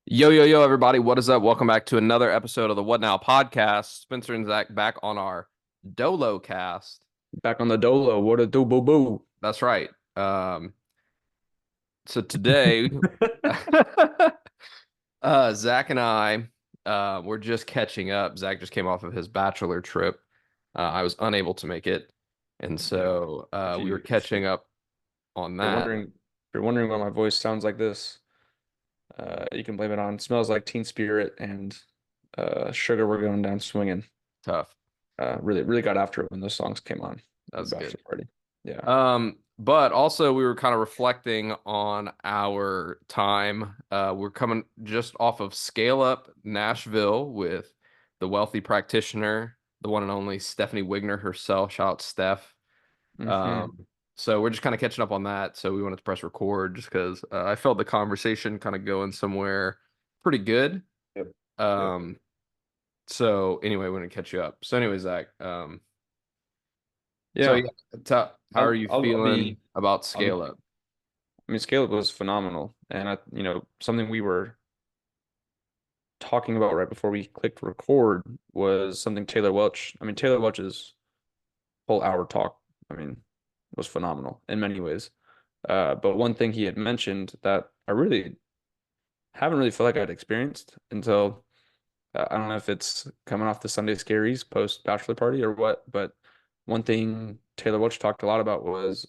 Yo, yo, yo, everybody. What is up? Welcome back to another episode of the What Now podcast. Spencer and Zach back on our Dolo cast. Back on the Dolo. What a do boo boo. That's right. So today, Zach and I, we're just catching up. Zach just came off of his bachelor trip. I was unable to make it. And Yeah. so If we were you if catching up on you're that. wondering if you're wondering why my voice sounds like this, you can blame it on Smells Like Teen Spirit and Sugar We're Going Down Swinging. Tough. Really got after it when those songs came on That the was good. bachelor party. Yeah. But also we were kind of reflecting on our time. We're coming just off of Scale Up Nashville with the wealthy practitioner, the one and only Stephanie Wigner herself. Shout out Steph. Hmm. So we're just kind of catching up on that. So we wanted to press record just because I felt the conversation kind of going somewhere pretty good. Yep. Yep. Um, so anyway, we're gonna catch you up. So anyway, Zach, so Yeah. yeah, how are you I'll feeling be about I'll be Scale Up? I mean, Scale Up was phenomenal. And something we were talking about right before we clicked record was something Taylor Welch's whole hour talk, I mean, was phenomenal in many ways. But one thing he had mentioned that I really haven't really felt like I'd experienced until I don't know if it's coming off the Sunday Scaries post bachelor party or what, but one thing Taylor Welch talked a lot about was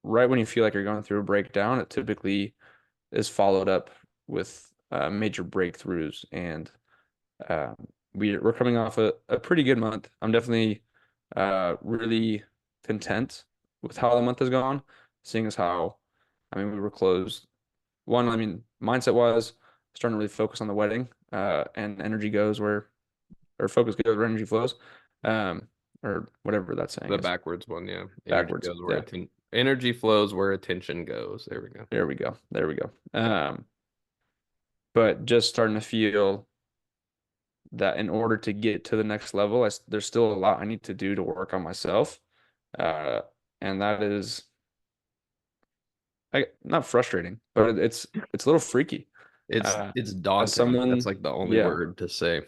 right when you feel like you're going through a breakdown, it typically is followed up with major breakthroughs. And uh, we're coming off a pretty good month. I'm definitely really content with how the month has gone, seeing as how, we were closed. One, mindset wise, starting to really focus on the wedding, and energy goes where, or focus goes where energy flows, um, or whatever that saying The is. backwards one, yeah. Backwards. Yeah. Energy flows where attention goes. There we go. There we go. There we go. But just starting to feel that in order to get to the next level, there's still a lot I need to do to work on myself. Uh, and that is not frustrating, but it's a little freaky. Uh, It's as daunting. That's someone, like the only yeah, word to say.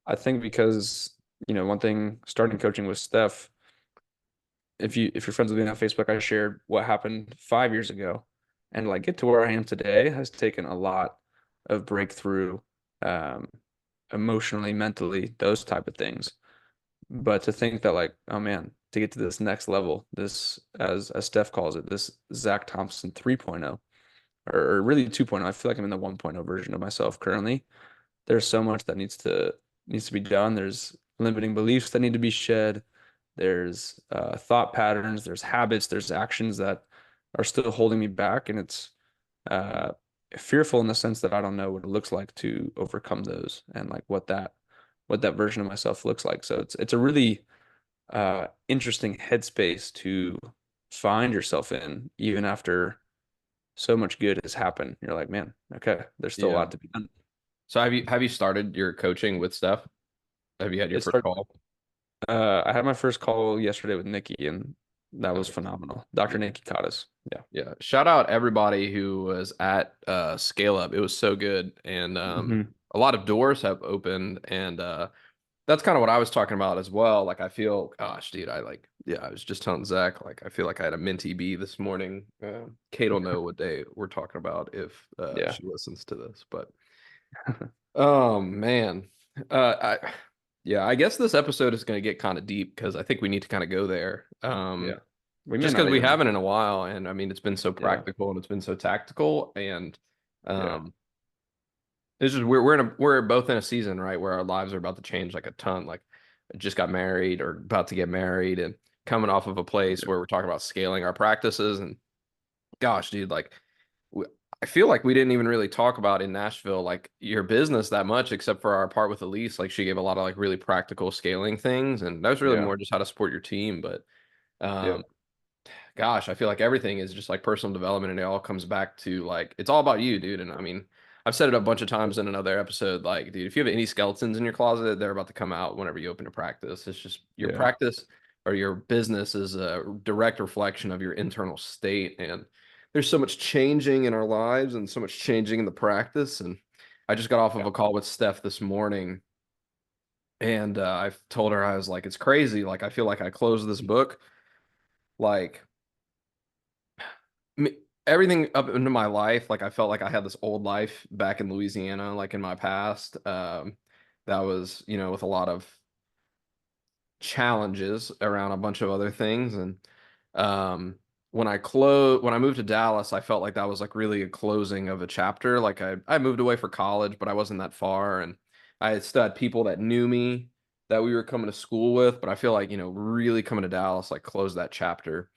I think because one thing starting coaching with Steph, if you're friends with me on Facebook, I shared what happened 5 years ago, and like get to where I am today has taken a lot of breakthrough, um, emotionally, mentally, those type of things. But to think that like, oh man, to get to this next level, this as Steph calls it, this Zach Thompson 3.0 or really 2.0. I feel like I'm in the 1.0 version of myself currently. There's so much that needs to be done. There's limiting beliefs that need to be shed. There's thought patterns, there's habits, there's actions that are still holding me back, and it's uh, fearful in the sense that I don't know what it looks like to overcome those and like what that version of myself looks like. So it's a really interesting headspace to find yourself in, even after so much good has happened. You're like, man, okay, there's still a Yeah. lot to be done. So have you started your coaching with Steph? Have you had your It first started. call? I had my first call yesterday with Nikki, and that was Nice. phenomenal. Dr. Yeah. Nikki caught us. Yeah. Yeah. Shout out everybody who was at Scale Up. It was so good. And Hmm. a lot of doors have opened and that's kind of what I was talking about as well. Like I feel, gosh, dude, yeah, I was just telling Zach, like I feel like I had a minty bee this morning. Kate will know what day we're talking about if Yeah. she listens to this. But oh man, I yeah, I guess this episode is going to get kind of deep because I think we need to kind of go there. Yeah. We may Just not because we even. haven't in a while, and I mean it's been so Yeah. practical and it's been so tactical, and Yeah. um, it's just we're both in a season, right, where our lives are about to change like a ton. Like I just got married or about to get married and coming off of a place Yeah. where we're talking about scaling our practices and gosh, dude, like we, I feel like we didn't even really talk about in Nashville like your business that much except for our part with Elise. Like she gave a lot of like really practical scaling things and that was really Yeah. more just how to support your team, but Yep. um gosh, I feel like everything is just like personal development and it all comes back to like it's all about you, dude. And I mean, I've said it a bunch of times in another episode. Like, dude, if you have any skeletons in your closet, they're about to come out whenever you open a practice. It's just your Yeah. practice or your business is a direct reflection of your internal state. And there's so much changing in our lives and so much changing in the practice. And I just got off of Yeah. a call with Steph this morning, and I told her, I was like, it's crazy. Like, I feel like I closed this book, like me, everything up into my life. Like, I felt like I had this old life back in Louisiana, like in my past. That was, with a lot of challenges around a bunch of other things. And um when I moved to Dallas, I felt like that was like really a closing of a chapter. Like I moved away for college, but I wasn't that far, and I still had people that knew me that we were coming to school with, but I feel like, really coming to Dallas like closed that chapter.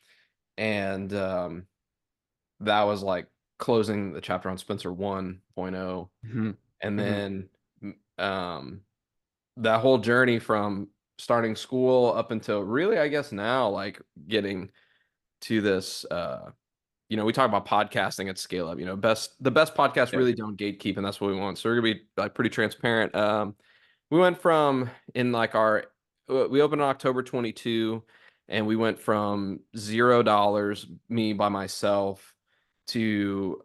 And that was like closing the chapter on Spencer 1.0. Hmm. And Hmm. then um that whole journey from starting school up until really, I guess now, like getting to this, we talk about podcasting at scale up, the best podcasts Yeah. really don't gatekeep, and that's what we want. So we're gonna be like pretty transparent. We went from in like our we opened in October 22, and we went from $0, me by myself, to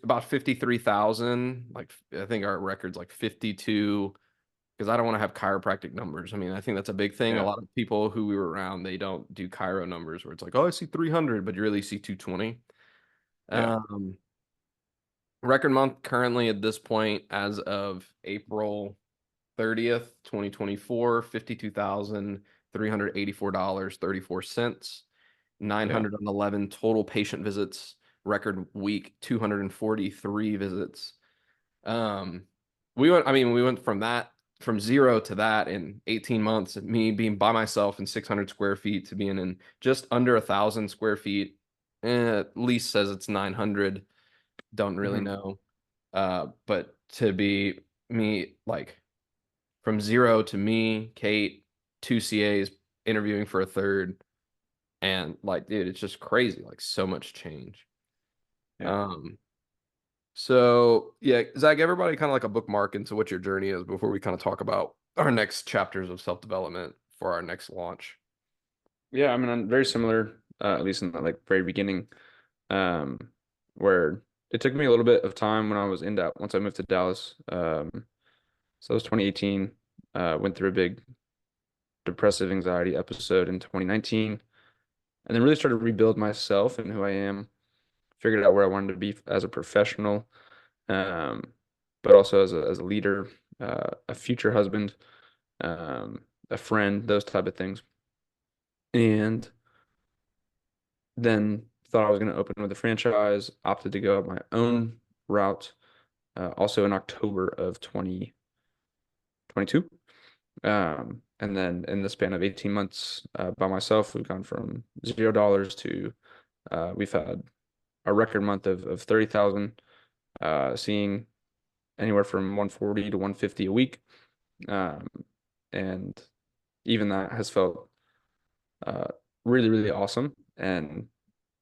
about 53,000. Like I think our record's like 52, because I don't want to have chiropractic numbers. I mean, I think that's a big thing. A Yeah. lot of people who we were around, they don't do chiro numbers where it's like, oh, I see 300, but you really see 220. Yeah. Um, Record month currently at this point, as of April 30th, 2024, $52,384.34, Yeah. 911 total patient visits, record week, 243 visits. Um, we went from zero to that in 18 months, of me being by myself in 600 square feet to being in just under 1,000 square feet. At least says it's 900. Don't really Hmm. know. But to be me, like from zero to me, Kate, two CAs interviewing for a third, and like, dude, it's just crazy. Like so much change. Yeah. Um, So yeah, Zach, everybody kind of like a bookmark into what your journey is before we kind of talk about our next chapters of self-development for our next launch. Yeah. I mean, I'm very similar, at least in the like very beginning, um, where it took me a little bit of time when I was in that once I moved to Dallas. So it was 2018. Went through a big depressive anxiety episode in 2019, and then really started to rebuild myself and who I am. Figured out where I wanted to be as a professional, um, but also as a leader, a future husband, a friend, those type of things. And then thought I was going to open with a franchise, opted to go my own route, also in October of 2022. And then in the span of 18 months by myself, we've gone from $0 to we've had a record month of 30,000, seeing anywhere from 140 to 150 a week. Um, and even that has felt uh, really, really awesome. And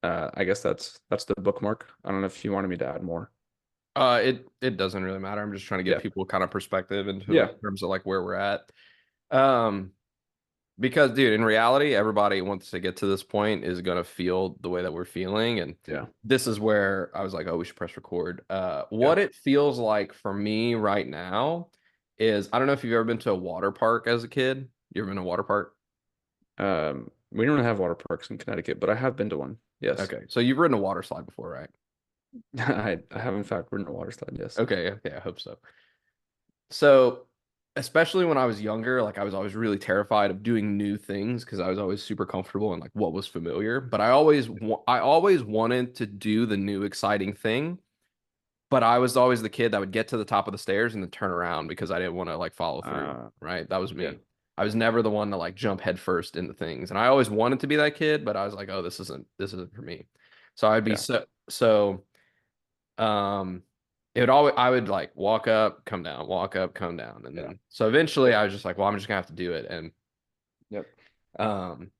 I guess that's the bookmark. I don't know if you wanted me to add more. It doesn't really matter. I'm just trying to give Yeah. people kind of perspective into Yeah. like terms of like where we're at. Um, because dude, in reality, everybody once they get to this point is gonna feel the way that we're feeling. And Yeah. this is where I was like, oh, we should press record. Yeah. What it feels like for me right now is, I don't know if you've ever been to a water park as a kid. You ever been to a water park? We don't have water parks in Connecticut, but I have been to one. Yes. Okay, so you've ridden a water slide before, right? I have in fact ridden a water slide. Yes. Okay, okay, I hope so. So, especially when I was younger, like I was always really terrified of doing new things because I was always super comfortable in like what was familiar. But I always wanted to do the new exciting thing. But I was always the kid that would get to the top of the stairs and then turn around because I didn't want to like follow through. Uh, Right? That was yeah. me. I was never the one to like jump headfirst into things, and I always wanted to be that kid, but I was like, oh, this isn't for me. So I'd be Yeah. so. Um, it would always I would like walk up, come down, walk up, come down, and Yeah. then so eventually I was just like, well, I'm just gonna have to do it. And Yep. um,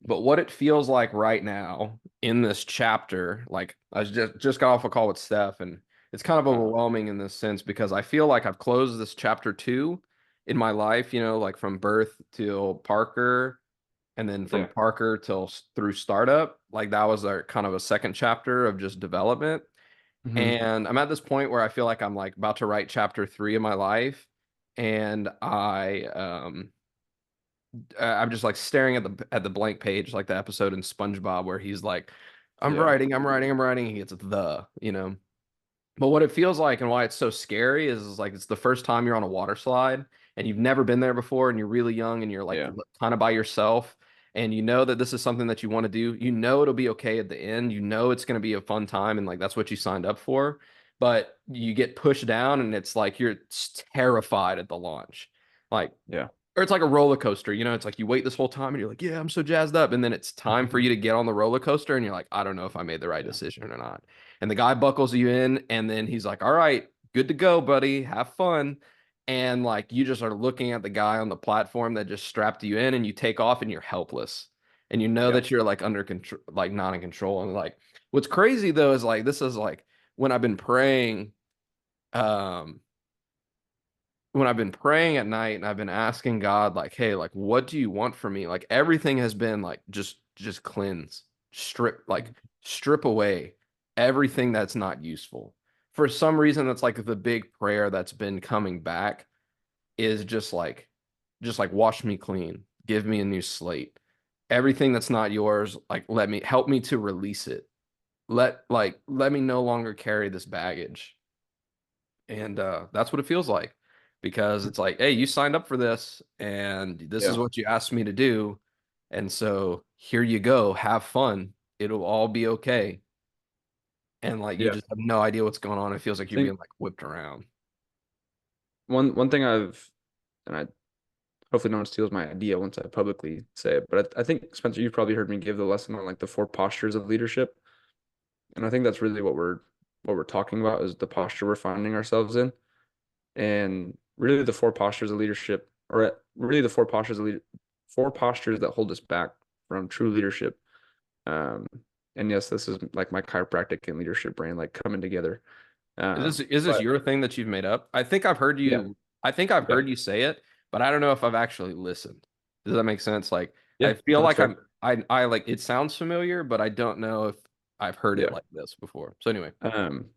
but what it feels like right now in this chapter, like I was just got off a call with Steph, and it's kind of Uh, overwhelming in this sense because I feel like I've closed this chapter two in my life, like from birth till Parker, And then from Yeah. Parker through startup, like that was our kind of a second chapter of just development. Hmm. And I'm at this point where I feel like I'm like about to write chapter 3 of my life. And I'm just like staring at the blank page, like the episode in SpongeBob where he's like, I'm Yeah. writing, I'm writing, I'm writing. He gets the. But what it feels like and why it's so scary is like it's the first time you're on a water slide and you've never been there before and you're really young and you're like Yeah. kind of by yourself and you know that this is something that you want to do. You know it'll be okay at the end. You know it's going to be a fun time and like that's what you signed up for. But you get pushed down and it's like you're terrified at the launch. Like Yeah. or it's like a roller coaster, it's like you wait this whole time and you're like, yeah, I'm so jazzed up. And then it's time for you to get on the roller coaster and you're like, I don't know if I made the right Yeah. decision or not. And the guy buckles you in and then he's like, all right, good to go, buddy. Have fun. And like you just are looking at the guy on the platform that just strapped you in and you take off and you're helpless. And you know Yeah. that you're like under control, like not in control. And like what's crazy though is like this is like when I've been praying, um, when I've been praying at night and I've been asking God, like, hey, like, what do you want from me? Like everything has been like just cleanse, strip away everything that's not useful. For some reason, that's like the big prayer that's been coming back is just like wash me clean, give me a new slate. Everything that's not yours, like help me to release it. Let me no longer carry this baggage. And that's what it feels like because it's like, hey, you signed up for this and this is Yeah. what you asked me to do. And so here you go. Have fun. It'll all be okay. And like you Yeah. just have no idea what's going on. It feels like I you're think being like whipped around. one thing and I hopefully no one steals my idea once I publicly say it, but I think Spencer, you've probably heard me give the lesson on like the four postures of leadership. And I think that's really what we're talking about is the posture we're finding ourselves in. And really the four postures of leadership, really the four postures that hold us back from true leadership. Um, and yes, this is like my chiropractic and leadership brain like coming together. Is this But your thing that you've made up? yeah, I think I've yeah, heard you say it, but I don't know if I've actually listened. Does that make sense? Like I yeah, feel that's like fair. I like it sounds familiar, but I don't know if I've heard it Yeah. like this before. So anyway, Um,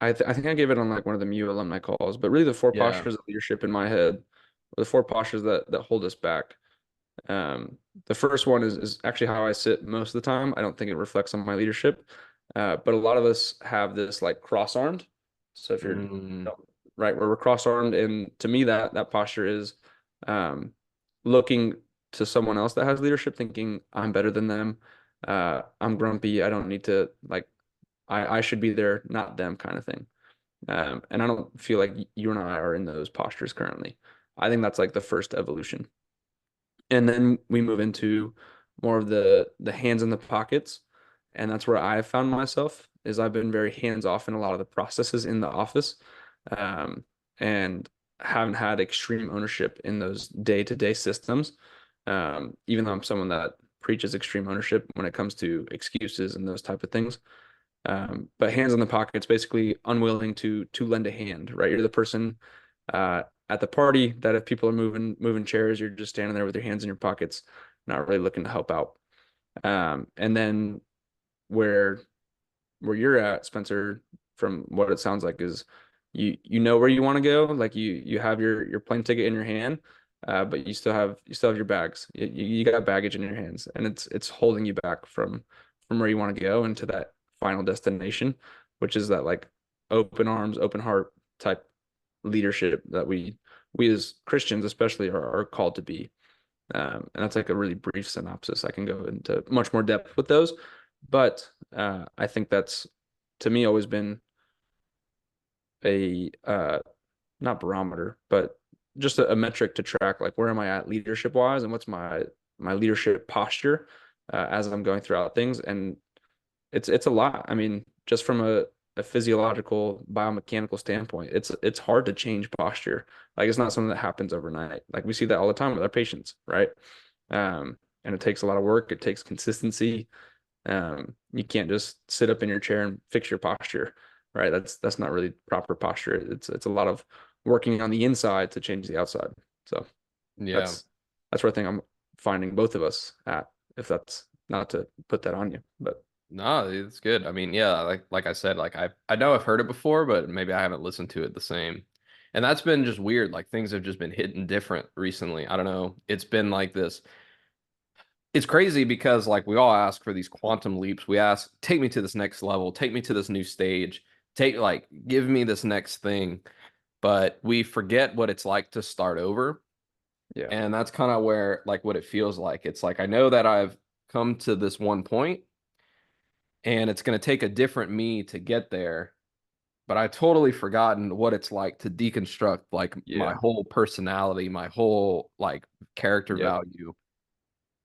I think I gave it on like one of the MU alumni calls, but really the four yeah. postures of leadership in my head, are the four postures that hold us back. The first one is actually how I sit most of the time. I don't think it reflects on my leadership, but a lot of us have this like cross-armed. So if you're Mm. right where we're cross-armed, and to me that posture is um, looking to someone else that has leadership, thinking I'm better than them. I'm grumpy. I don't need to like I should be there, not them, kind of thing. And I don't feel like you and I are in those postures currently. I think that's like the first evolution. And then we move into more of the hands in the pockets. And that's where I've found myself is I've been very hands off in a lot of the processes in the office. Um, and haven't had extreme ownership in those day-to-day systems. Even though I'm someone that preaches extreme ownership when it comes to excuses and those type of things. But hands in the pockets, basically unwilling to lend a hand, right? You're the person at the party that if people are moving chairs, you're just standing there with your hands in your pockets, not really looking to help out. And then where where you're at, Spencer, from what it sounds like, is you know where you want to go. Like you have your plane ticket in your hand, but you still have your bags. You got baggage in your hands, and it's holding you back from where you want to go into that final destination, which is that like open arms, open heart type leadership that we as Christians especially are called to be. And that's like a really brief synopsis. I can go into much more depth with those, but I think that's to me always been a not barometer, but just a metric to track like where am I at leadership wise and what's my leadership posture as I'm going throughout things. And it's a lot. I mean, just from a physiological biomechanical standpoint, it's hard to change posture. Like it's not something that happens overnight. Like we see that all the time with our patients, right? And it takes a lot of work. It takes consistency. You can't just sit up in your chair and fix your posture, right? That's not really proper posture. It's a lot of working on the inside to change the outside. So Yeah. that's that's where I think I'm. finding both of us at, if that's not to put that on you, but No, it's good. I mean, yeah, like I said, like I know I've heard it before, but maybe I haven't listened to it the same. And that's been just weird. Like things have just been hitting different recently. I don't know. It's been like this. It's crazy because like we all ask for these quantum leaps. We ask, take me to this next level, take me to this new stage, take like give me this next thing. But we forget what it's like to start over. yeah, And that's kind of where like what it feels like. It's like I know that I've come to this one point and it's going to take a different me to get there, but I totally forgotten what it's like to deconstruct like my yeah, whole personality, my whole like character yep. value.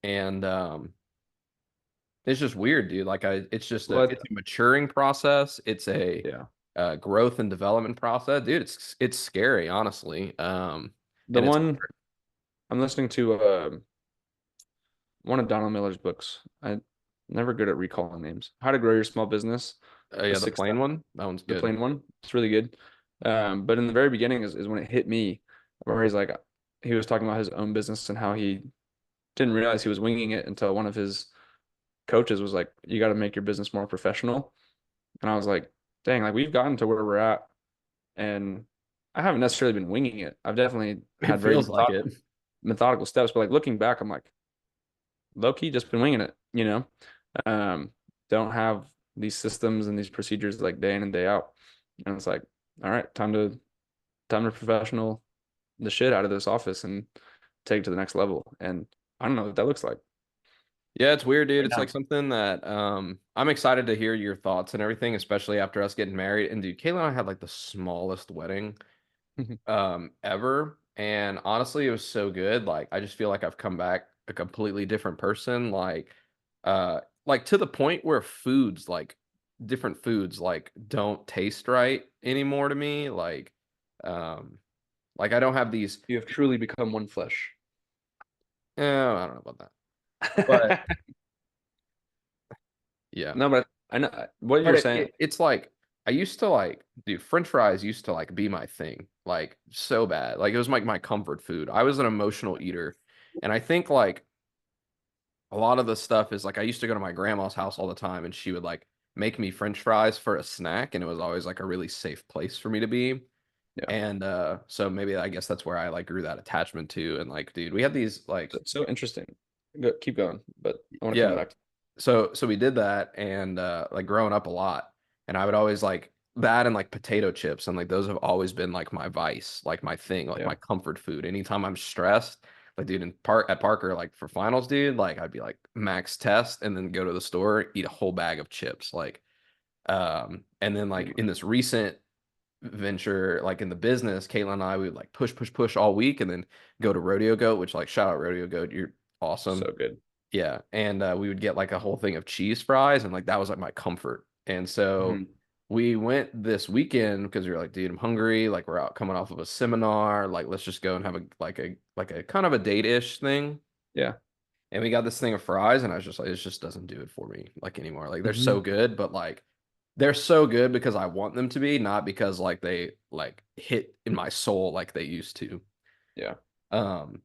And it's just weird, dude. Like it's just Well, it's a maturing process. It's a yeah. growth and development process, dude. It's scary, honestly. The And it's one I'm listening to one of Donald Miller's books. I'm never good at recalling names. How to Grow Your Small Business, the yeah, the six plain one. That one's the good. plain one. It's really good. But in the very beginning is when it hit me, where he's like, he was talking about his own business and how he didn't realize he was winging it until one of his coaches was like, "You got to make your business more professional." And I was like, "Dang, like we've gotten to where we're at, and I haven't necessarily been winging it. I've definitely It had very feels like it. methodical steps, but like looking back, I'm like, low key just been winging it, you know? Um, don't have these systems and these procedures like day in and day out. And it's like, all right, time to professional the shit out of this office and take it to the next level. And I don't know what that looks like Yeah, it's weird, dude. right It's like now. something that I'm excited to hear your thoughts and everything, especially after us getting married. And dude, Kayla and I had like the smallest wedding ever. And honestly, it was so good. Like I just feel like I've come back a completely different person. Like to the point where foods, like different foods, like don't taste right anymore to me. Like I don't have these, You have truly become one flesh. I don't know about that. But yeah. No, but I know what But you're saying. it's like I used to like, dude, French fries used to like be my thing, like so bad. Like it was like my comfort food. I was an emotional eater. And I think like a lot of the stuff is like I used to go to my grandma's house all the time and she would like make me French fries for a snack and it was always like a really safe place for me to be. Yeah, And so maybe I guess that's where I like grew that attachment to. And like, dude, we had these like that's so interesting. Go, keep going, but I want to come yeah. back. So we did that and like growing up a lot. And I would always like that and like potato chips and like those have always been like my vice, like my thing, like Yeah. my comfort food. Anytime I'm stressed, like dude in part at Parker, like for finals, dude, like I'd be like max test and then go to the store, eat a whole bag of chips. Like and then like in this recent venture, like in the business, Caitlin and I we would like push all week and then go to Rodeo Goat, which like shout out Rodeo Goat, you're awesome. So good. Yeah, and we would get like a whole thing of cheese fries, and like that was like my comfort. And so Mhm. we went this weekend because we were like, dude, I'm hungry. Like we're out coming off of a seminar. Like let's just go and have a kind of a date-ish thing. Yeah. And we got this thing of fries, and I was just like, it just doesn't do it for me like anymore. Like they're so Hmm. good, but like they're so good because I want them to be, not because like they like hit in my soul like they used to. Yeah. Um,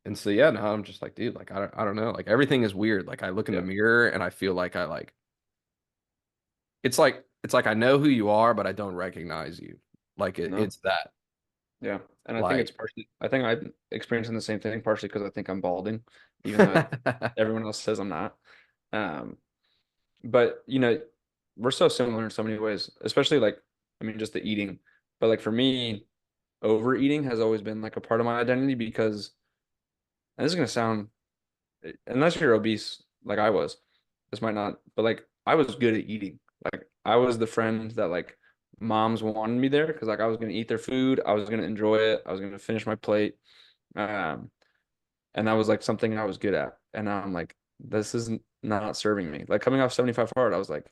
and so yeah, now I'm just like, dude, like I don't know. Like everything is weird. Like I look in the Yeah. mirror and I feel like I like it's like I know who you are, but I don't recognize you. Like No. it's that. Yeah. And I think it's Like partially, I think I'm experiencing the same thing, partially because I think I'm balding, even though everyone else says I'm not. Um, but we're so similar in so many ways, especially like, I mean, just the eating. But like for me, overeating has always been like a part of my identity because, and this is gonna sound, unless you're obese like I was, this might not, but like I was good at eating. Like I was the friend that like moms wanted me there because like I was gonna eat their food, I was gonna enjoy it, I was gonna finish my plate. Um, and that was like something I was good at. And now I'm like, this is not serving me. Like coming off 75 hard, I was like,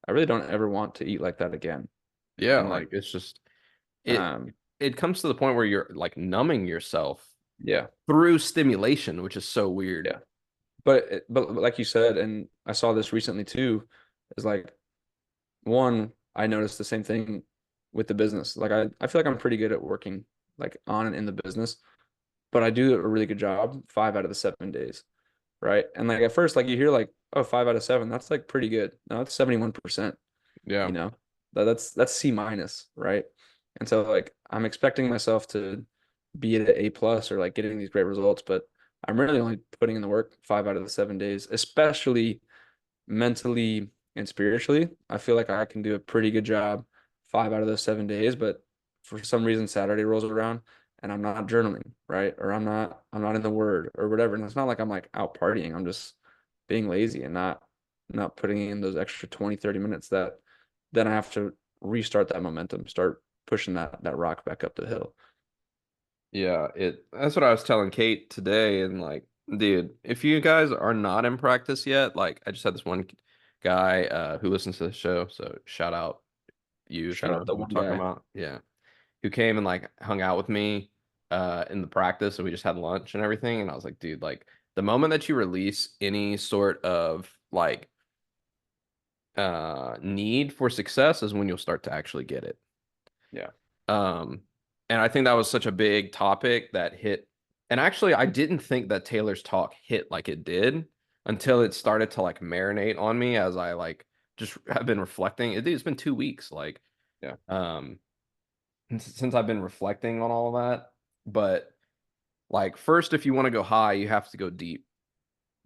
I really don't ever want to eat like that again. yeah, And like, like it's just it um, it comes to the point where you're like numbing yourself yeah, through stimulation, which is so weird. yeah. But like you said, and I saw this recently too, is like one, I noticed the same thing with the business. Like I feel like I'm pretty good at working like on and in the business. but I do a really good job 5 out of the 7 days, right? And like at first, like you hear like, oh, 5 out of 7, that's like pretty good. No, it's 71%, Yeah. you know. That's C minus, right? And so like I'm expecting myself to be at an A plus or like getting these great results, but I'm really only putting in the work 5 out of the 7 days, especially mentally and spiritually. I feel like I can do a pretty good job 5 out of those 7 days, but for some reason Saturday rolls around and I'm not journaling, right? Or I'm not in the word or whatever. And it's not like I'm like out partying. I'm just being lazy and not putting in those extra 20, 30 minutes that then I have to restart that momentum, start pushing that rock back up the hill. Yeah, that's what I was telling Kate today. And like, dude, if you guys are not in practice yet, like I just had this one guy who listens to the show, so shout out you if you Shout know out that who I'm one talking guy. about. Yeah. Who came and like hung out with me in the practice, and we just had lunch and everything. And I was like, dude, like the moment that you release any sort of like need for success is when you'll start to actually get it. Yeah. Um, and I think that was such a big topic that hit. And actually, I didn't think that Taylor's talk hit like it did until it started to like marinate on me as I like just have been reflecting. It's been 2 weeks, like, Yeah. um, since I've been reflecting on all of that. But like, first, if you want to go high, you have to go deep.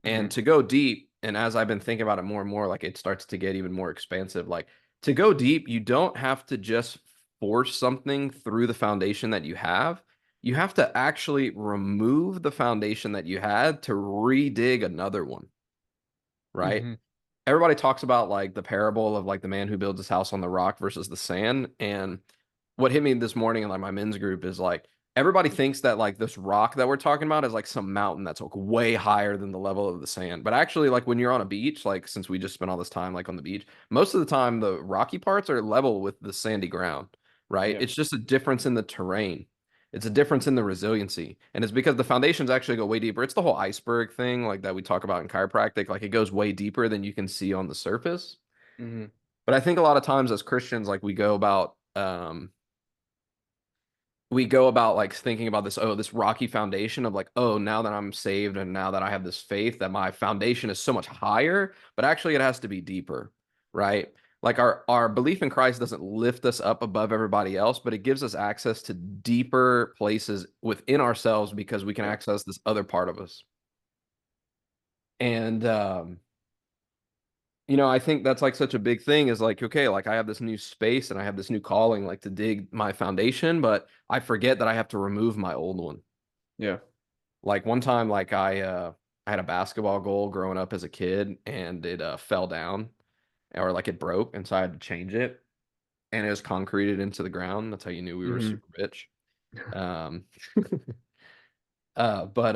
And Hmm. to go deep, and as I've been thinking about it more and more, like it starts to get even more expansive. Like to go deep, you don't have to just force something through the foundation that you have. You have to actually remove the foundation that you had to redig another one, right? Hmm. Everybody talks about like the parable of like the man who builds his house on the rock versus the sand. And what hit me this morning in like my men's group is like everybody thinks that like this rock that we're talking about is like some mountain that's like way higher than the level of the sand. But actually, like when you're on a beach, like since we just spent all this time like on the beach, most of the time the rocky parts are level with the sandy ground, right? Yeah. It's just a difference in the terrain. It's a difference in the resiliency. And it's because the foundations actually go way deeper. It's the whole iceberg thing, like that we talk about in chiropractic. Like it goes way deeper than you can see on the surface. Hmm. But I think a lot of times as Christians, like we go about like thinking about this, oh, this rocky foundation of like, oh, now that I'm saved and now that I have this faith, that my foundation is so much higher, but actually it has to be deeper, right? Like our belief in Christ doesn't lift us up above everybody else, but it gives us access to deeper places within ourselves because we can Yeah. access this other part of us. And I think that's like such a big thing is like, okay, like I have this new space and I have this new calling, like to dig my foundation, but I forget that I have to remove my old one. Yeah. Like one time, like I had a basketball goal growing up as a kid and it fell down or like it broke, and so I had to change it and it was concreted into the ground. That's how you knew we were Hmm. super rich. Um, but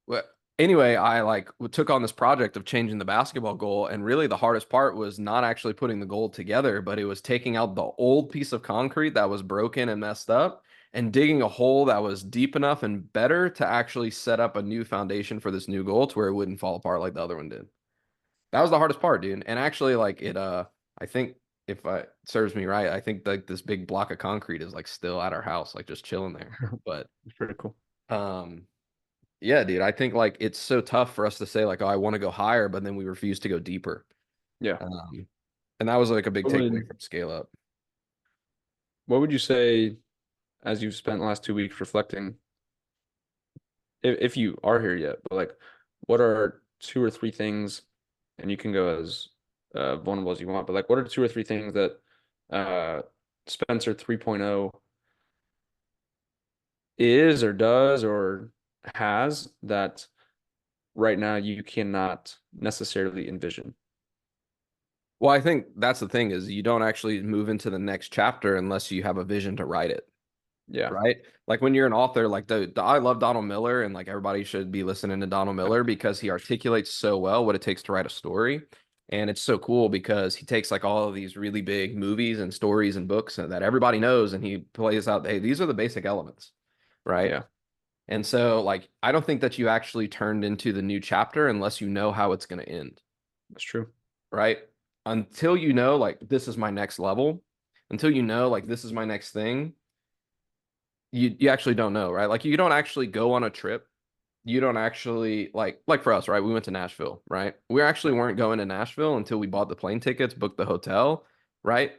Well, anyway, I like took on this project of changing the basketball goal, and really the hardest part was not actually putting the goal together, but it was taking out the old piece of concrete that was broken and messed up and digging a hole that was deep enough and better to actually set up a new foundation for this new goal to where it wouldn't fall apart like the other one did. That was the hardest part, dude. And actually like I think if I serves me right, I think like this big block of concrete is like still at our house, like just chilling there. But It's pretty cool. um yeah, dude. I think like it's so tough for us to say like, oh, I want to go higher, but then we refuse to go deeper. Yeah. Um, and that was like a big What takeaway would from Scale Up. what would you say as you've spent the last 2 weeks reflecting, if you are here yet, but like what are 2 or 3 things, and you can go as vulnerable as you want, but like what are 2 or 3 things that uh Spencer 3.0 is or does or has that right now you cannot necessarily envision? Well, I think that's the thing is you don't actually move into the next chapter unless you have a vision to write it, Yeah. right? Like when you're an author, like I love Donald Miller and like everybody should be listening to Donald Miller because he articulates so well what it takes to write a story. And it's so cool because he takes like all of these really big movies and stories and books that everybody knows and he plays out, hey, these are the basic elements, right? Yeah, And so, like, I don't think that you actually turned into the new chapter unless you know how it's going to end, that's true. right? Until you know, like, this is my next level, until you know, like, this is my next thing, you actually don't know, right? Like you don't actually go on a trip. You don't actually like for us, right? We went to Nashville, right? We actually weren't going to Nashville until we bought the plane tickets, booked the hotel, right?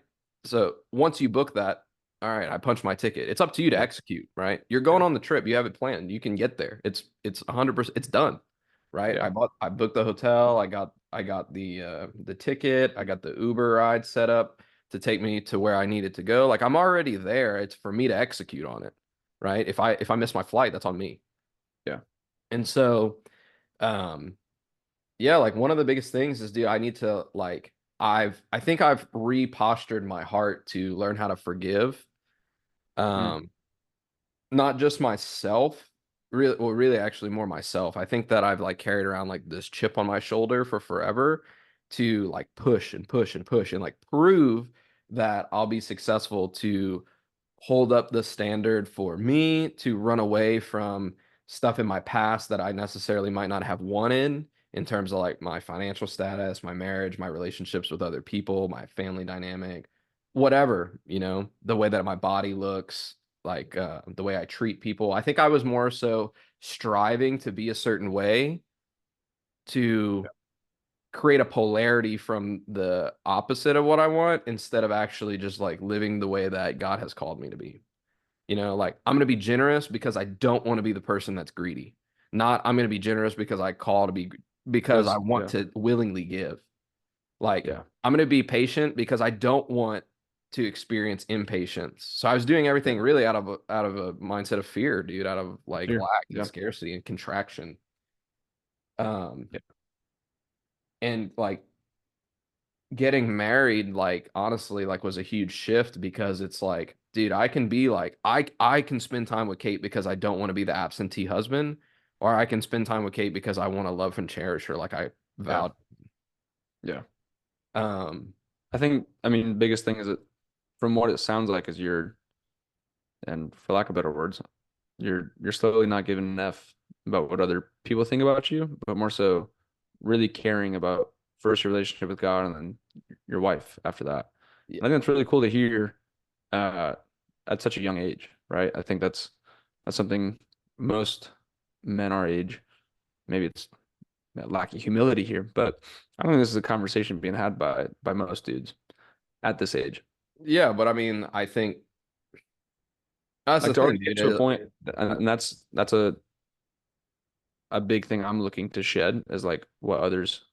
So once you book that, all right, I punched my ticket. It's up to you to Yeah, execute, right? You're yeah, going on the trip. You have it planned. You can get there. It's 100%. It's done, right? yeah, I booked the hotel. I got the ticket. I got the Uber ride set up to take me to where I needed to go. Like I'm already there. It's for me to execute on it, right? If I miss my flight, that's on me. yeah. And so, um, yeah, like one of the biggest things is, dude, I need to like I think I've repostured my heart to learn how to forgive. Mm, Um, not just myself, really, well, really actually more myself. I think that I've like carried around like this chip on my shoulder for forever to like push and push and push and like prove that I'll be successful to hold up the standard for me to run away from stuff in my past that I necessarily might not have wanted in terms of like my financial status, my marriage, my relationships with other people, my family dynamic, whatever, the way that my body looks, like the way I treat people. I think I was more so striving to be a certain way to create a polarity from the opposite of what I want instead of actually just like living the way that God has called me to be. Like I'm going to be generous because I don't want to be the person that's greedy. Not I'm going to be generous because I call to be because I that's want yeah, to willingly give. Like yeah, I'm going to be patient because I don't want to experience impatience. So I was doing yeah. everything really out of a mindset of fear, dude, out of like Fear. lack and Yeah, scarcity and contraction. Um yeah, and like getting married like honestly like was a huge shift because it's like dude I can be like I can spend time with Kate because I don't want to be the absentee husband or I can spend time with Kate because I want to love and cherish her like I yeah, vowed. yeah. um I think, I mean, the biggest thing is that from what it sounds like is you're, and for lack of better words, you're slowly not giving an F about what other people think about you, but more so really caring about first your relationship with God and then your wife after that. yeah, And I think that's really cool to hear uh, at such a young age, right? I think that's something most men our age, maybe it's lacking humility here, but I don't think this is a conversation being had by most dudes at this age. yeah, but I mean I think that's the Like to thing, already get dude. to a point, and that's a big thing I'm looking to shed is like what others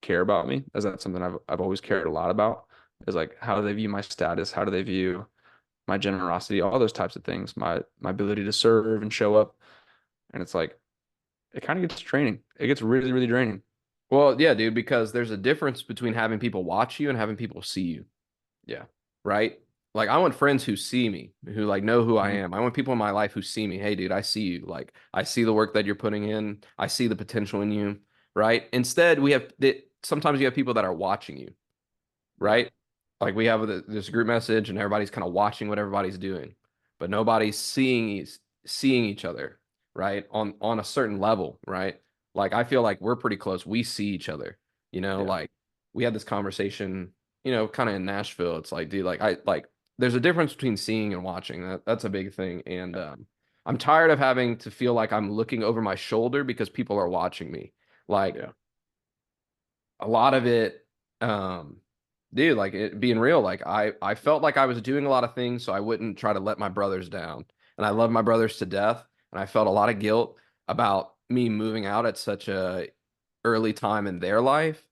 care about me. Is that something I've always cared a lot about? Is like how do they view my status? How do they view my generosity? All those types of things. My ability to serve and show up. And it's like it kind of gets draining. It gets really, really draining. Well, yeah, dude, because there's a difference between having people watch you and having people see you, Yeah. right? Like I want friends who see me, who like know who I Mhm. am. I want people in my life who see me. Hey, dude, I see you. Like I see the work that you're putting in. I see the potential in you, right? Instead, we have sometimes you have people that are watching you, Yeah. right? Like we have this group message and everybody's kind of watching what everybody's doing, but nobody's seeing each other, right? On a certain level, right? Like I feel like we're pretty close. We see each other, Yeah. like we had this conversation, kind of in Nashville. It's like, dude, like I like there's a difference between seeing and watching. That's a big thing. And I'm tired of having to feel like I'm looking over my shoulder because people are watching me. Like Yeah. a lot of it dude like it being real like I felt like I was doing a lot of things so I wouldn't try to let my brothers down, and I love my brothers to death, and I felt a lot of guilt about me moving out at such a early time in their life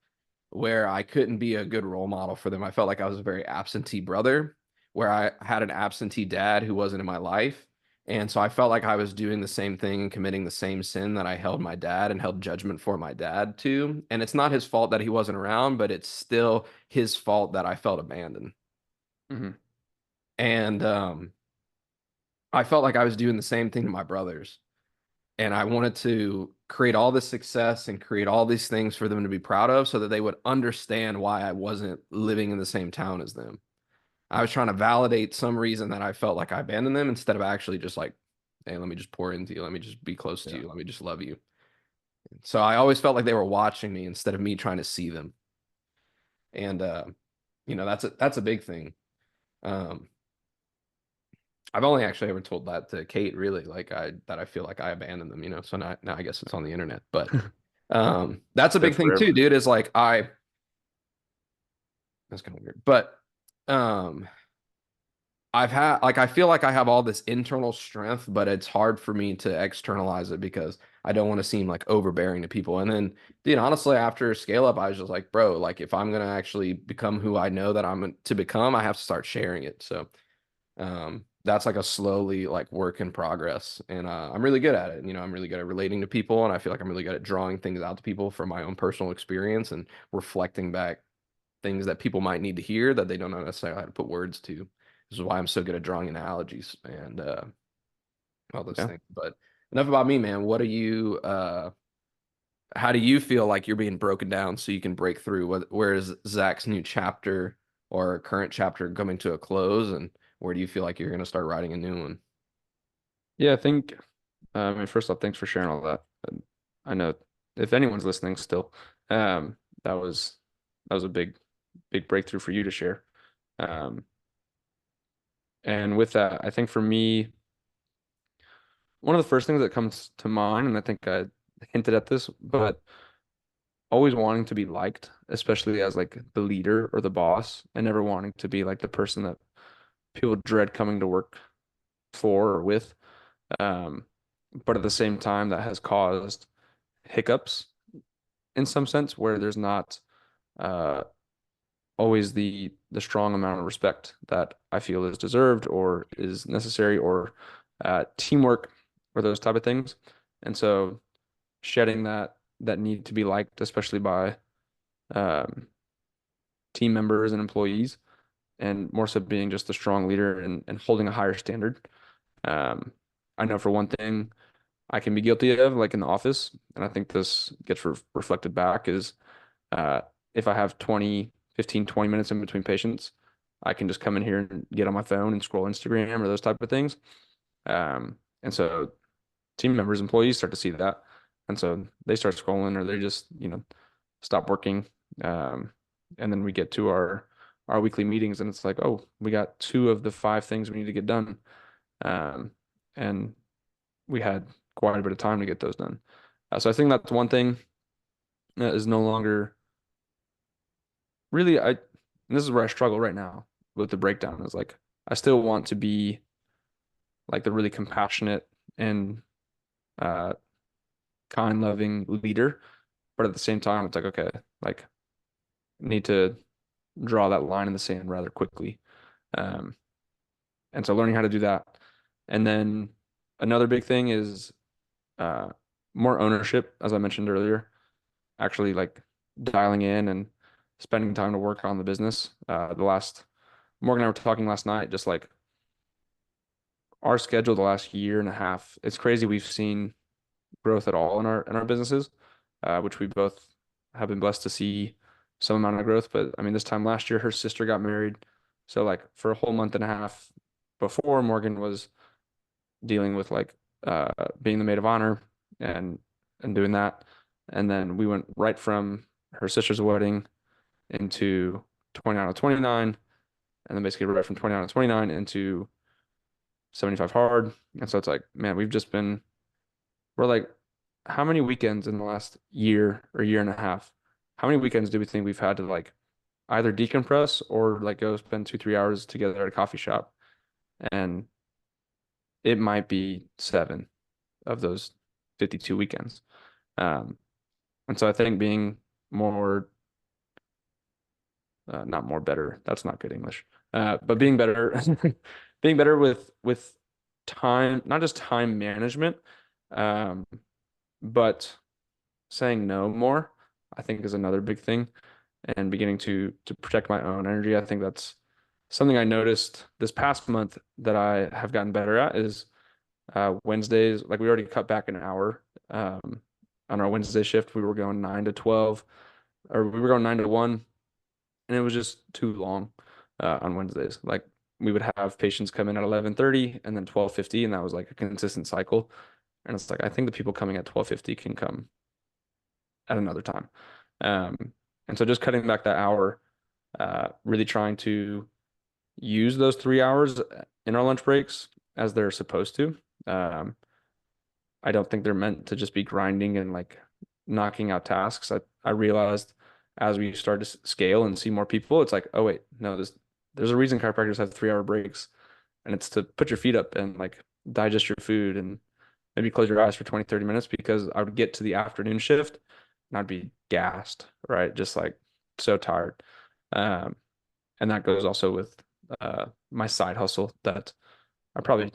where I couldn't be a good role model for them. I felt like I was a very absentee brother, where I had an absentee dad who wasn't in my life. And so I felt like I was doing the same thing and committing the same sin that I held my dad and held judgment for my dad to. And it's not his fault that he wasn't around, but it's still his fault that I felt abandoned. Hmm. And I felt like I was doing the same thing to my brothers. And I wanted to create all this success and create all these things for them to be proud of so that they would understand why I wasn't living in the same town as them. I was trying to validate some reason that I felt like I abandoned them instead of actually just like, hey, let me just pour into you. Let me just be close to Yeah. you. Let me just love you. So I always felt like they were watching me instead of me trying to see them. And that's a big thing. Um, I've only actually ever told that to Kate, really, like I feel like I abandoned them, so now I guess it's on the internet. But that's a big That's thing forever. too, dude, is like that's kind of weird. But um I feel like I have all this internal strength, but it's hard for me to externalize it because I don't want to seem like overbearing to people. And then, dude, honestly, after scale up, I was just like, bro, like if I'm gonna actually become who I know that I'm to become, I have to start sharing it. So that's like a slowly like work in progress. And I'm really good at it. I'm really good at relating to people, and I feel like I'm really good at drawing things out to people from my own personal experience and reflecting back things that people might need to hear that they don't know necessarily how to put words to. This is why I'm so good at drawing analogies and all those Yeah. things. But enough about me, man. How do you feel like you're being broken down so you can break through? Where is Zach's new chapter or current chapter coming to a close? And where do you feel like you're going to start writing a new one? Yeah, I think, I mean, first off, thanks for sharing all that. I know if anyone's listening still, um, that was a big breakthrough for you to share. Um, and with that, I think for me, one of the first things that comes to mind, and I think I hinted at this, but always wanting to be liked, especially as like the leader or the boss, and never wanting to be like the person that people dread coming to work for or with. Um, but at the same time, that has caused hiccups in some sense where there's not uh, always the strong amount of respect that I feel is deserved or is necessary or teamwork or those type of things. And so shedding that need to be liked, especially by um, team members and employees, and more so being just a strong leader and holding a higher standard. Um, I know for one thing I can be guilty of, like in the office, and I think this gets reflected back is uh, if I have 20 minutes in between patients, I can just come in here and get on my phone and scroll Instagram or those type of things. And so team members, employees start to see that. And so they start scrolling or they just, stop working. Um, and then we get to our weekly meetings and it's like, oh, we got two of the five things we need to get done. Um, and we had quite a bit of time to get those done. So I think that's one thing that is no longer really, and this is where I struggle right now with the breakdown is like, I still want to be like the really compassionate and uh, kind, loving leader. But at the same time, it's like, okay, like need to draw that line in the sand rather quickly. Um, and so learning how to do that. And then another big thing is uh, more ownership, as I mentioned earlier, actually like dialing in and spending time to work on the business. Morgan and I were talking last night, just like our schedule the last year and a half. It's crazy. We've seen growth at all in our businesses, which we both have been blessed to see some amount of growth. But I mean, this time last year, her sister got married. So like for a whole month and a half before, Morgan was dealing with like being the maid of honor and doing that. And then we went right from her sister's wedding into 29 to 29, and then basically right from 29 to 29 into 75 hard. And so it's like, man, we're like, how many weekends in the last year or year and a half? How many weekends do we think we've had to like either decompress or like go spend 2, 3 hours together at a coffee shop? And it might be seven of those 52 weekends. Um, and so I think being more, not more better, that's not good English, but being better, being better with time, not just time management, um, but saying no more, I think is another big thing, and beginning to protect my own energy. I think that's something I noticed this past month that I have gotten better at is Wednesdays. Like we already cut back an hour on our Wednesday shift. We were going 9 to 12, or we were going 9 to 1, and it was just too long on Wednesdays. Like we would have patients come in at 11:30 and then 12:50, and that was like a consistent cycle. And it's like I think the people coming at 12:50 can come at another time. Um, and so just cutting back that hour, really trying to use those 3 hours in our lunch breaks as they're supposed to. Um, I don't think they're meant to just be grinding and like knocking out tasks. I realized as we start to scale and see more people, it's like, oh wait, no, there's a reason chiropractors have 3 hour breaks, and it's to put your feet up and like digest your food and maybe close your eyes for 20, 30 minutes because I would get to the afternoon shift and I'd be gassed, right? Just like so tired. Um, and that goes also with my side hustle that I probably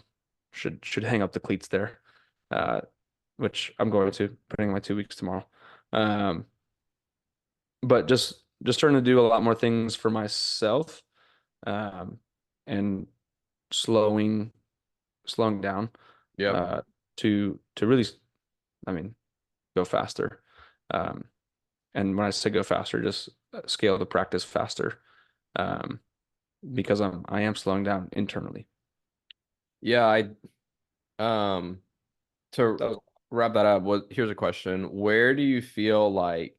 should hang up the cleats there, uh, which I'm going to putting in my 2 weeks tomorrow. Um, but just starting to do a lot more things for myself, um, and slowing slowing down, Yep. uh, to really, I mean, go faster. Um, and when I say go faster, just scale the practice faster, um, because I am slowing down internally. Yeah, um to That was, wrap that up, here's a question. Where do you feel like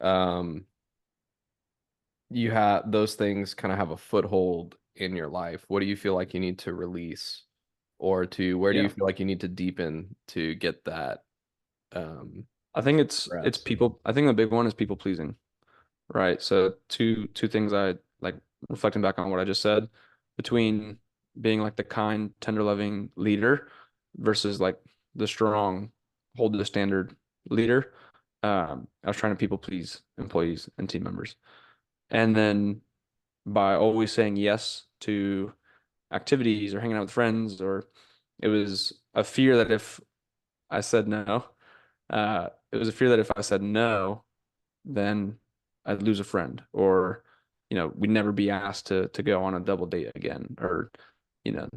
um you have those things kind of have a foothold in your life? What do you feel like you need to release, or to where do you yeah. feel like you need to deepen to get that um I think it's progress? people. I think the big one is people pleasing, right? So two things I like reflecting back on what I just said between being like the kind, tender, loving leader versus like the strong, hold the standard leader. I was trying to people please employees and team members. And then by always saying yes to activities or hanging out with friends, or it was a fear that if I said no, it was a fear that if I said no, then I'd lose a friend, or we'd never be asked to go on a double date again, or you know,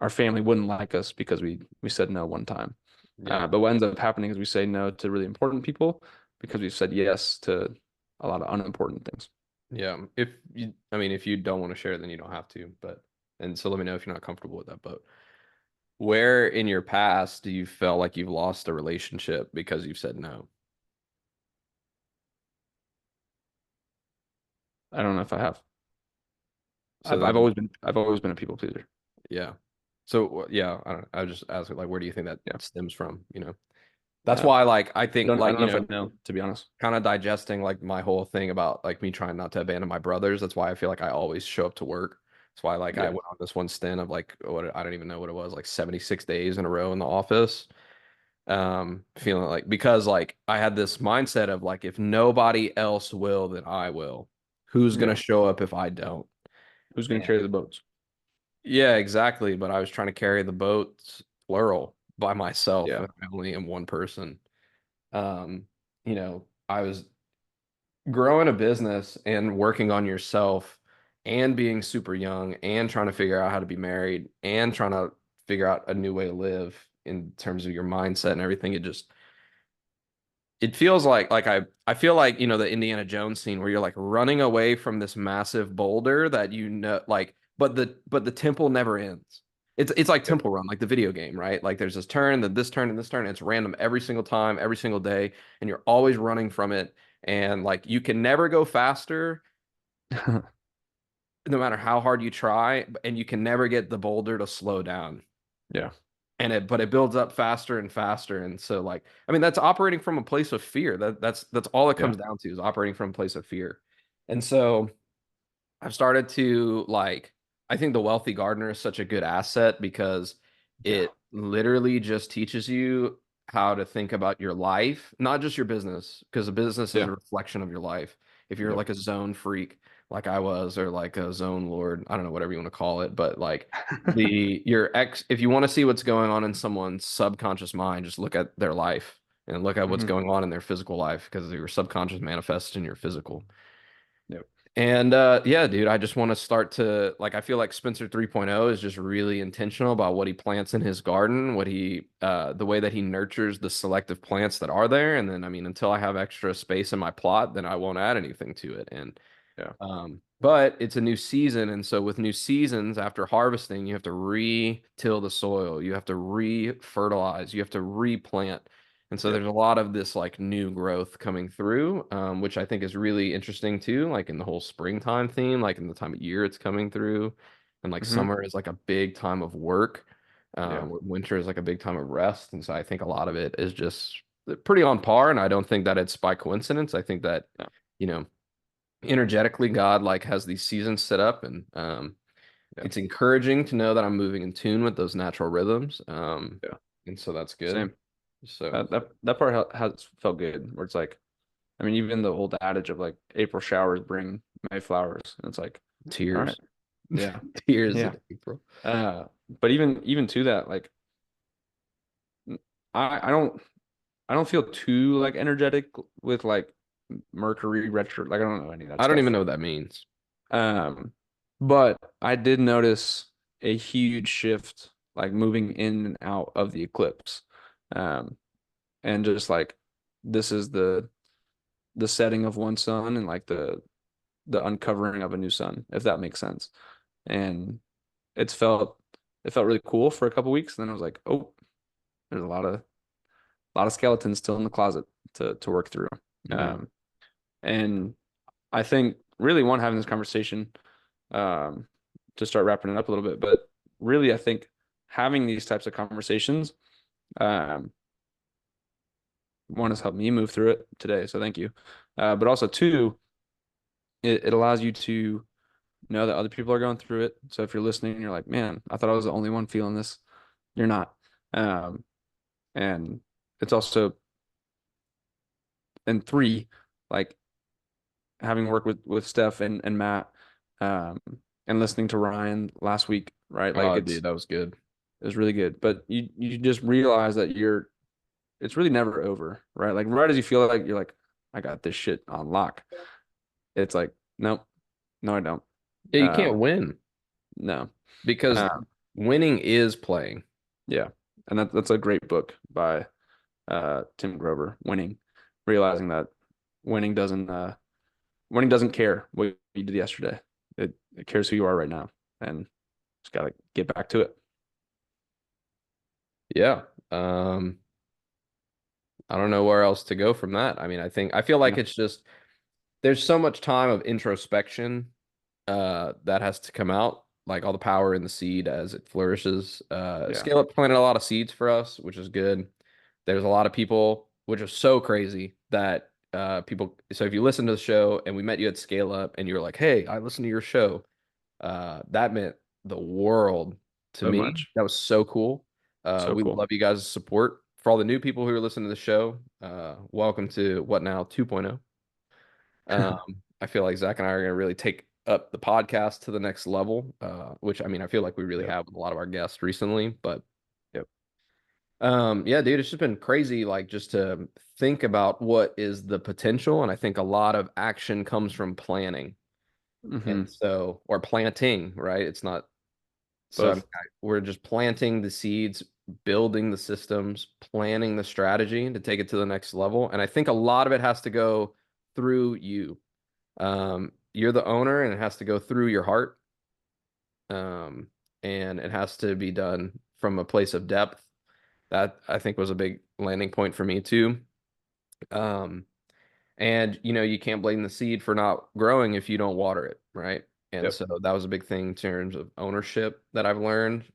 our family wouldn't like us because we said no one time. Yeah. But what ends up happening is we say no to really important people because we've said yes to a lot of unimportant things. Yeah. If you, I mean, if you don't want to share, then you don't have to, but, and so let me know if you're not comfortable with that. But where in your past do you feel like you've lost a relationship because you've said no? I don't know if I have. So I've always been a people pleaser. yeah. So yeah, I don't, I was just asking like, where do you think that Yeah. stems from? That's Uh, why like I think I like, don't know if I know, to be honest. kind of digesting like my whole thing about like me trying not to abandon my brothers. That's why I feel like I always show up to work. That's why like I Yeah. went on this one stint of like what I don't even know what it was, like 76 days in a row in the office. Feeling like because like I had this mindset of like if nobody else will, then I will. Who's gonna Yeah. show up if I don't? Who's going to carry the boats? Yeah, exactly. But I was trying to carry the boats plural by myself, Yeah. and I only am one person. I was growing a business and working on yourself and being super young and trying to figure out how to be married and trying to figure out a new way to live in terms of your mindset and everything. It feels like I feel like the Indiana Jones scene where you're like running away from this massive boulder that like but the temple never ends. It's like Yep. Temple Run, like the video game, right? Like there's this turn, then this turn, and this turn. And it's random every single time, every single day, and you're always running from it. And like you can never go faster, no matter how hard you try, and you can never get the boulder to slow down. Yeah. But it builds up faster and faster, and so like I mean that's operating from a place of fear. That's all it Yeah. comes down to is operating from a place of fear. And so I've started to like, I think the wealthy gardener is such a good asset because Yeah. it literally just teaches you how to think about your life, not just your business, because a business is Yeah. a reflection of your life. If you're Yep. like a zone freak, like I was, or like a zone lord, I don't know, whatever you want to call it, but like if you want to see what's going on in someone's subconscious mind, just look at their life and look at what's Mhm. going on in their physical life because your subconscious manifests in your physical. Yep. And yeah, dude, I just want to start to like I feel like Spencer 3.0 is just really intentional about what he plants in his garden, the way that he nurtures the selective plants that are there. And then I mean, until I have extra space in my plot, then I won't add anything to it. And Yeah. but it's a new season, and so with new seasons, after harvesting, you have to re-till the soil, you have to re-fertilize, you have to replant. And so Yep. there's a lot of this like new growth coming through, which I think is really interesting too, like in the whole springtime theme, like in the time of year it's coming through. and like Hmm. summer is like a big time of work. Yeah. Winter is like a big time of rest, and so I think a lot of it is just pretty on par. And I don't think that it's by coincidence. I think that Yeah. you know energetically God like has these seasons set up, and Yeah. it's encouraging to know that I'm moving in tune with those natural rhythms. Yeah. And so that's good. Same. So That part has felt good. Where it's like, I mean, even the old adage of like April showers bring May flowers. And it's like, all right, tears, yeah, tears yeah. in April. But even to that, like, I don't feel too like energetic with like Mercury retro. Like I don't know any of that I don't even stuff. know what that means. Um, but I did notice a huge shift, like moving in and out of the eclipse. Um, and just like this is the setting of one sun and like the uncovering of a new sun, if that makes sense. And it's felt it felt really cool for a couple weeks. And then I was like, oh, there's a lot of skeletons still in the closet to work through. Mhm. Um, and I think really one having this conversation um, to start wrapping it up a little bit, but really I think having these types of conversations um, one has helped me move through it today, so thank you. But also two, it allows you to know that other people are going through it. So if you're listening and you're like, man, I thought I was the only one feeling this, you're not. Um, and it's also, and three, like having worked with Steph and Matt, um, and listening to Ryan last week, right? Like Oh, dude, that was good. it was really good. But you just realize that it's really never over, right? Like right as you feel like you're like, I got this shit on lock. It's like, nope, no, I don't. Yeah, you can't Um, win no. because Um, winning is playing. yeah. And that's a great book by Tim Grover, Winning, realizing that winning doesn't winning doesn't care what you did yesterday. It cares who you are right now, and just gotta get back to it. Yeah. I don't know where else to go from that. I mean, I feel like Yeah, it's just there's so much time of introspection that has to come out, like all the power in the seed as it flourishes. yeah, Scale Up planted a lot of seeds for us, which is good. There's a lot of people, which is so crazy that people. So if you listen to the show and we met you at Scale Up and you were like, "Hey, I listened to your show," that meant the world to so me. much, That was so cool. so We cool. love you guys' support. For all the new people who are listening to the show, welcome to What Now 2.0. I feel like Zach and I are going to really take up the podcast to the next level, which I mean, I feel like we really Yep, have with a lot of our guests recently. But yep. yeah, dude, it's just been crazy, like just to think about what is the potential. And I think a lot of action comes from planning. Hmm. And so, or planting, right? It's not, so I mean, Both. we're just planting the seeds, building the systems, planning the strategy to take it to the next level. And I think a lot of it has to go through you. You're the owner, and it has to go through your heart. Um, and it has to be done from a place of depth. That I think was a big landing point for me too. Um, and you can't blame the seed for not growing if you don't water it, right? And Yep. so that was a big thing in terms of ownership that I've learned.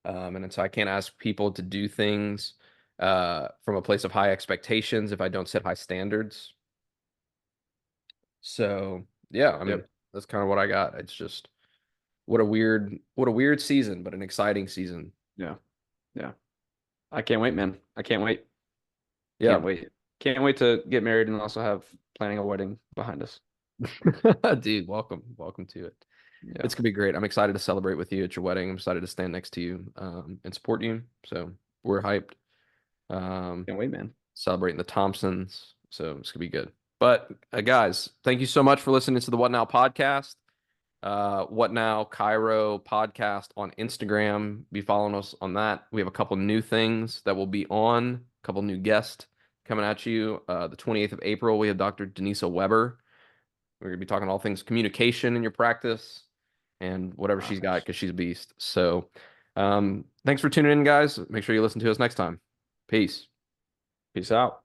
And so I can't ask people to do things from a place of high expectations if I don't set high standards. So yeah, I mean, Yep. that's kind of what I got. It's just what a weird season, but an exciting season. Yeah. Yeah. I can't wait, man. I can't wait. Can't Yeah. wait. Can't wait to get married and also have planning a wedding behind us. Dude, welcome to it. Yeah. It's gonna be great. I'm excited to celebrate with you at your wedding. I'm excited to stand next to you and support you. So we're hyped. Um, Can't wait, man. Celebrating the Thompsons. So it's gonna be good. But guys, thank you so much for listening to the What Now podcast. What Now Cairo podcast on Instagram. Be following us on that. We have a couple new things that will be on, a couple new guests coming at you. The 28th of April, we have Dr. Denisa Weber. We're gonna be talking all things communication in your practice and whatever she's got Gosh. because she's a beast. So thanks for tuning in, guys. Make sure you listen to us next time. Peace. Peace out.